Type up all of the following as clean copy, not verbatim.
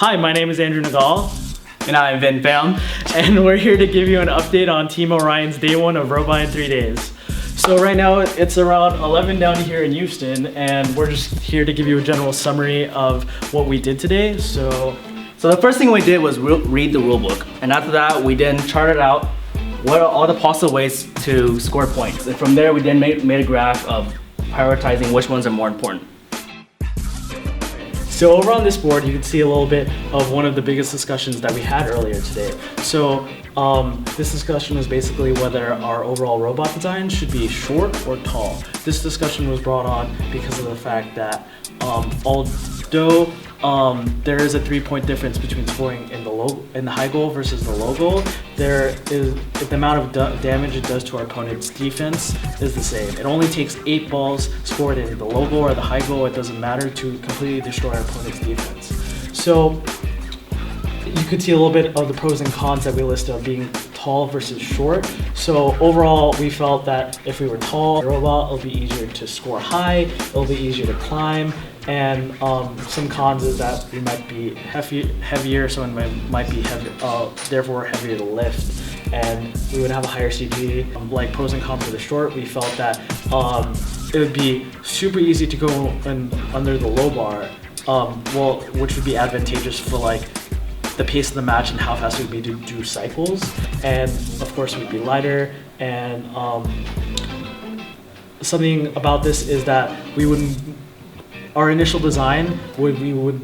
Hi, my name is Andrew Nagal. And I'm Vin Pham. And we're here to give you an update on Team oRyon's day one of Robot in 3 days. So right now it's around 11 down here in Houston, and we're just here to give you a general summary of what we did today. So the first thing we did was read the rule book. And after that, we then charted out what are all the possible ways to score points. And from there, we then made a graph of prioritizing which ones are more important. So over on this board, you can see a little bit of one of the biggest discussions that we had earlier today. So this discussion was basically whether our overall robot design should be short or tall. This discussion was brought on because of the fact that although there is a 3-point difference between scoring in the high goal versus the low goal, the amount of damage it does to our opponent's defense is the same. It only takes 8 balls scored in the low goal or the high goal, it doesn't matter, to completely destroy our opponent's defense. So you could see a little bit of the pros and cons that we listed of being tall versus short. So overall, we felt that if we were tall, the robot, it'll be easier to score high, it'll be easier to climb, and some cons is that we might be heavier, so it might be therefore heavier to lift, and we would have a higher CG. Like pros and cons for the short, we felt that it would be super easy to go under the low bar, which would be advantageous for like the pace of the match and how fast we'd be to do cycles, and of course we'd be lighter. And something about this is that our initial design would mainly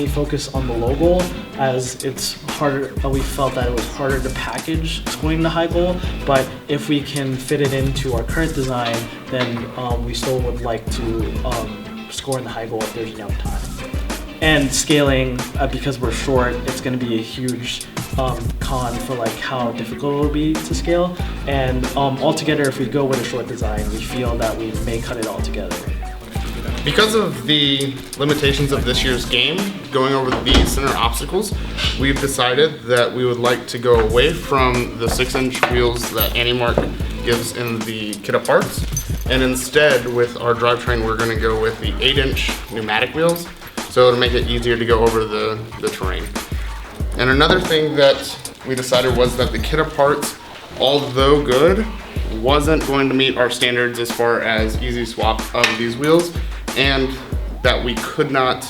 focus on the low goal, as it's harder. We felt that it was harder to package scoring the high goal, but if we can fit it into our current design, then we still would like to score in the high goal if there's enough time. And scaling, because we're short, it's going to be a huge con for like how difficult it will be to scale. And altogether, if we go with a short design, we feel that we may cut it all together. Because of the limitations of this year's game, going over the center obstacles, we've decided that we would like to go away from the 6-inch wheels that AndyMark gives in the kit of parts. And instead, with our drivetrain, we're going to go with the 8-inch pneumatic wheels, so it'll make it easier to go over the terrain. And another thing that we decided was that the kit of parts, although good, wasn't going to meet our standards as far as easy swap of these wheels, and that we could not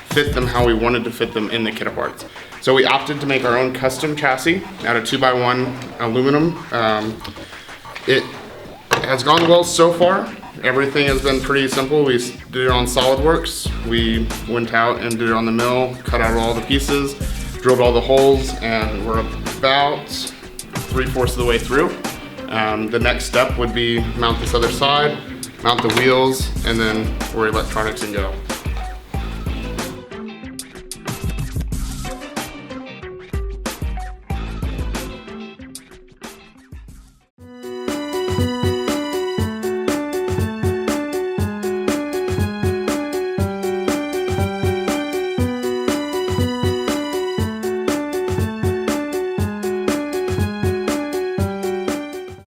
fit them how we wanted to fit them in the kit of parts. So we opted to make our own custom chassis out of 2x1 aluminum. It has gone well so far. Everything has been pretty simple. We did it on SolidWorks. We went out and did it on the mill, cut out all the pieces, drilled all the holes, and we're about 3/4 of the way through. The next step would be mount this other side, mount the wheels, and then we're electronics and go.